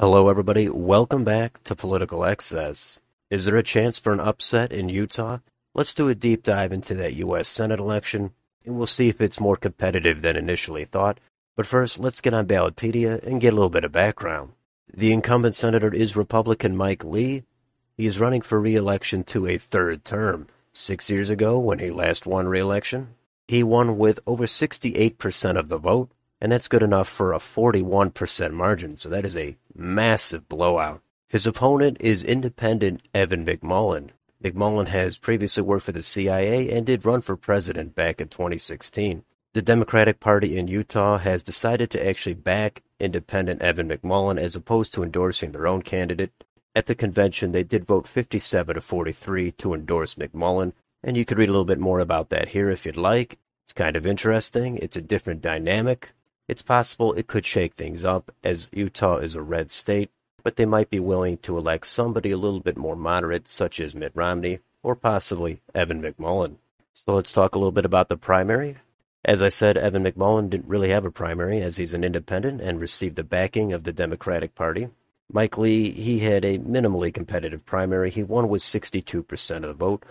Hello, everybody. Welcome back to Political Excess. Is there a chance for an upset in Utah? Let's do a deep dive into that U.S. Senate election, and we'll see if it's more competitive than initially thought. But first, let's get on Ballotpedia and get a little bit of background. The incumbent senator is Republican Mike Lee. He is running for re-election to a third term. 6 years ago, when he last won re-election, he won with over 68% of the vote, and that's good enough for a 41% margin, so that is a massive blowout. His opponent is Independent Evan McMullin. McMullin has previously worked for the CIA and did run for president back in 2016. The Democratic Party in Utah has decided to actually back Independent Evan McMullin as opposed to endorsing their own candidate. At the convention, they did vote 57 to 43 to endorse McMullin, and you could read a little bit more about that here if you'd like. It's kind of interesting. It's a different dynamic. It's possible it could shake things up, as Utah is a red state, but they might be willing to elect somebody a little bit more moderate, such as Mitt Romney, or possibly Evan McMullin. So let's talk a little bit about the primary. As I said, Evan McMullin didn't really have a primary, as he's an independent and received the backing of the Democratic Party. Mike Lee, he had a minimally competitive primary. He won with 62% of the vote.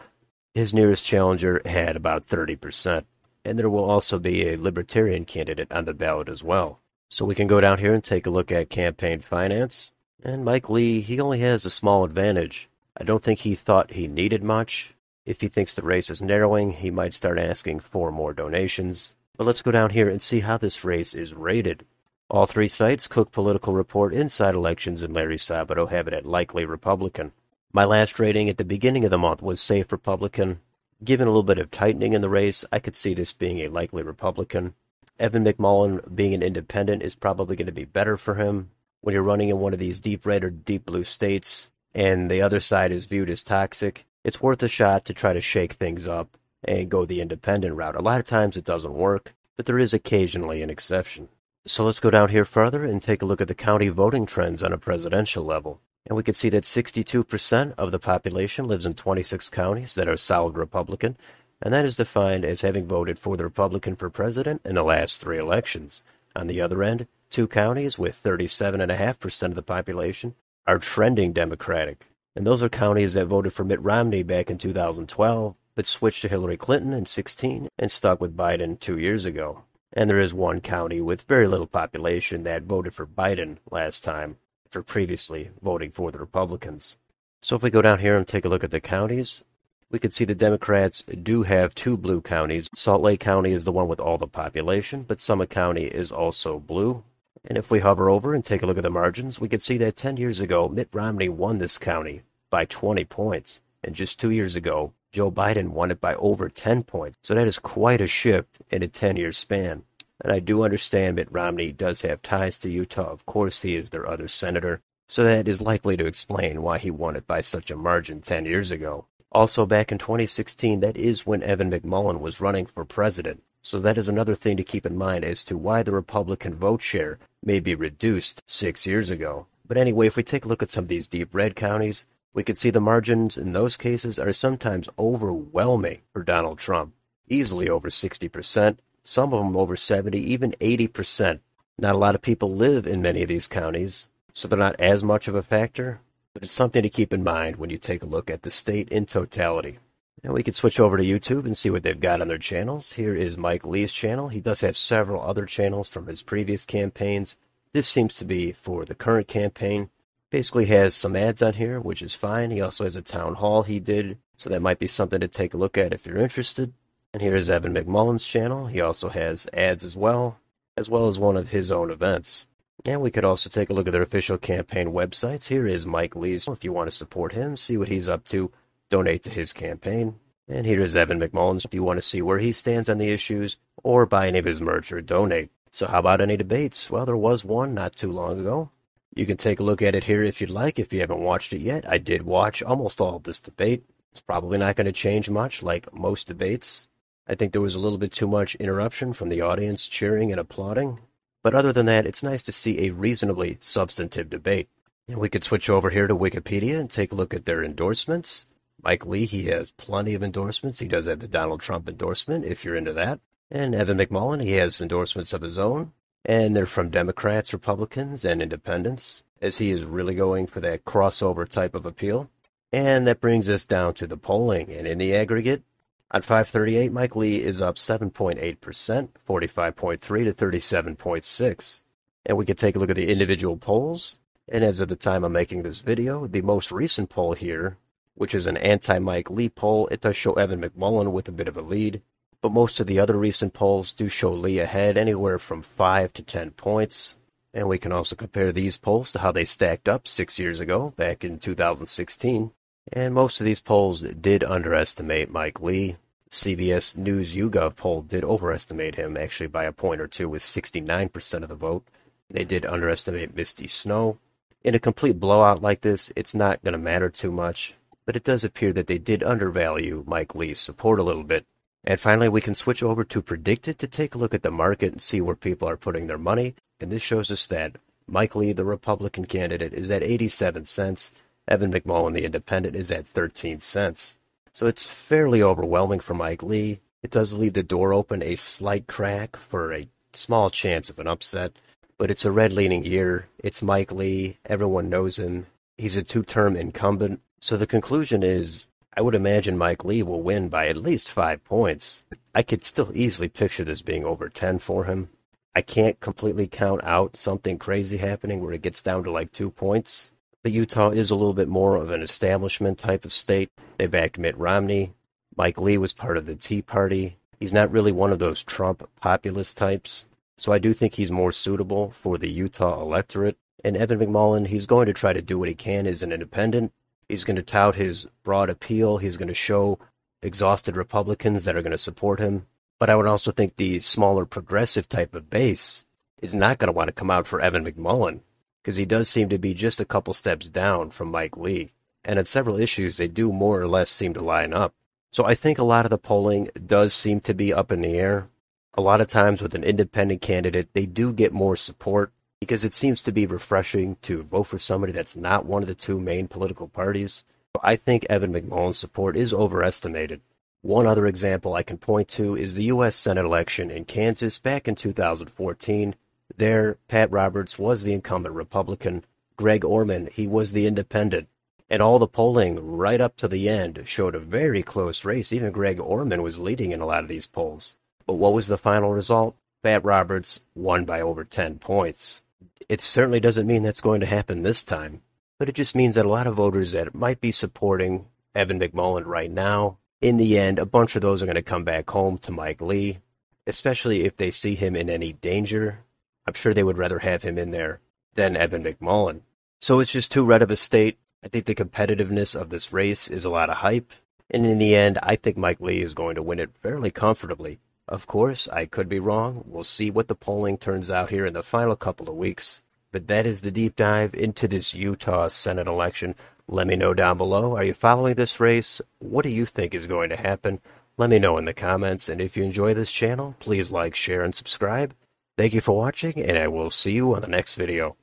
His nearest challenger had about 30%. And there will also be a Libertarian candidate on the ballot as well. So we can go down here and take a look at campaign finance. And Mike Lee, he only has a small advantage. I don't think he thought he needed much. If he thinks the race is narrowing, he might start asking for more donations. But let's go down here and see how this race is rated. All three sites, Cook Political Report, Inside Elections, and Larry Sabato, have it at likely Republican. My last rating at the beginning of the month was safe Republican. Given a little bit of tightening in the race, I could see this being a likely Republican. Evan McMullin, being an independent, is probably going to be better for him. When you're running in one of these deep red or deep blue states, and the other side is viewed as toxic, it's worth a shot to try to shake things up and go the independent route. A lot of times it doesn't work, but there is occasionally an exception. So let's go down here further and take a look at the county voting trends on a presidential level. And we can see that 62% of the population lives in 26 counties that are solid Republican, and that is defined as having voted for the Republican for president in the last three elections. On the other end, 2 counties with 37.5% of the population are trending Democratic, and those are counties that voted for Mitt Romney back in 2012, but switched to Hillary Clinton in 2016 and stuck with Biden 2 years ago. And there is 1 county with very little population that voted for Biden last time, for previously voting for the Republicans. So if we go down here and take a look at the counties, we can see the Democrats do have 2 blue counties. Salt Lake County is the one with all the population, but Summit County is also blue. And if we hover over and take a look at the margins, we can see that 10 years ago, Mitt Romney won this county by 20 points. And just 2 years ago, Joe Biden won it by over 10 points. So that is quite a shift in a 10-year span. And I do understand Mitt Romney does have ties to Utah. Of course, he is their other senator. So that is likely to explain why he won it by such a margin 10 years ago. Also, back in 2016, that is when Evan McMullin was running for president. So that is another thing to keep in mind as to why the Republican vote share may be reduced 6 years ago. But anyway, if we take a look at some of these deep red counties, we can see the margins in those cases are sometimes overwhelming for Donald Trump. Easily over 60%. Some of them over 70, even 80%. Not a lot of people live in many of these counties, so they're not as much of a factor, but it's something to keep in mind when you take a look at the state in totality. And we can switch over to YouTube and see what they've got on their channels. Here is Mike Lee's channel. He does have several other channels from his previous campaigns. This seems to be for the current campaign. Basically has some ads on here, which is fine. He also has a town hall he did, so that might be something to take a look at if you're interested. And here is Evan McMullin's channel. He also has ads as well as one of his own events. And we could also take a look at their official campaign websites. Here is Mike Lee's. If you want to support him, see what he's up to, donate to his campaign. And here is Evan McMullin's if you want to see where he stands on the issues or buy any of his merch or donate. So how about any debates? Well, there was one not too long ago. You can take a look at it here if you'd like, if you haven't watched it yet. I did watch almost all of this debate. It's probably not going to change much, like most debates. I think there was a little bit too much interruption from the audience cheering and applauding. But other than that, it's nice to see a reasonably substantive debate. And we could switch over here to Wikipedia and take a look at their endorsements. Mike Lee, he has plenty of endorsements. He does have the Donald Trump endorsement, if you're into that. And Evan McMullin, he has endorsements of his own. And they're from Democrats, Republicans, and Independents. as he is really going for that crossover type of appeal. And that brings us down to the polling, and in the aggregate, on 538, Mike Lee is up 7.8%, 45.3 to 37.6. And we can take a look at the individual polls, and as of the time I'm making this video, the most recent poll here, which is an anti-Mike Lee poll, it does show Evan McMullin with a bit of a lead, but most of the other recent polls do show Lee ahead anywhere from 5 to 10 points. And we can also compare these polls to how they stacked up 6 years ago, back in 2016. And most of these polls did underestimate Mike Lee. CBS News YouGov poll did overestimate him, actually by a point or two, with 69% of the vote. They did underestimate Misty Snow. In a complete blowout like this, it's not going to matter too much, but it does appear that they did undervalue Mike Lee's support a little bit. And finally, we can switch over to Predicted to take a look at the market and see where people are putting their money. And this shows us that Mike Lee, the Republican candidate, is at 87 cents. Evan McMullin, the Independent, is at 13 cents. So it's fairly overwhelming for Mike Lee. It does leave the door open a slight crack for a small chance of an upset. But it's a red-leaning year. It's Mike Lee. Everyone knows him. He's a two-term incumbent. So the conclusion is, I would imagine Mike Lee will win by at least 5 points. I could still easily picture this being over 10 for him. I can't completely count out something crazy happening where it gets down to like 2 points. But Utah is a little bit more of an establishment type of state. They backed Mitt Romney. Mike Lee was part of the Tea Party. He's not really one of those Trump populist types. So I do think he's more suitable for the Utah electorate. And Evan McMullin, he's going to try to do what he can as an independent. He's going to tout his broad appeal. He's going to show exhausted Republicans that are going to support him. But I would also think the smaller progressive type of base is not going to want to come out for Evan McMullin, because he does seem to be just a couple steps down from Mike Lee. And on several issues, they do more or less seem to line up. So I think a lot of the polling does seem to be up in the air. A lot of times with an independent candidate, they do get more support because it seems to be refreshing to vote for somebody that's not one of the two main political parties. I think Evan McMullin's support is overestimated. One other example I can point to is the U.S. Senate election in Kansas back in 2014. There, Pat Roberts was the incumbent Republican. Greg Orman, he was the independent. And all the polling right up to the end showed a very close race. Even Greg Orman was leading in a lot of these polls. But what was the final result? Pat Roberts won by over 10 points. It certainly doesn't mean that's going to happen this time, but it just means that a lot of voters that might be supporting Evan McMullin right now, in the end, a bunch of those are going to come back home to Mike Lee, especially if they see him in any danger. I'm sure they would rather have him in there than Evan McMullin. So it's just too red of a state. I think the competitiveness of this race is a lot of hype, and in the end, I think Mike Lee is going to win it fairly comfortably. Of course, I could be wrong. We'll see what the polling turns out here in the final couple of weeks. But that is the deep dive into this Utah Senate election. Let me know down below. Are you following this race? What do you think is going to happen? Let me know in the comments. And if you enjoy this channel, please like, share, and subscribe. Thank you for watching, and I will see you on the next video.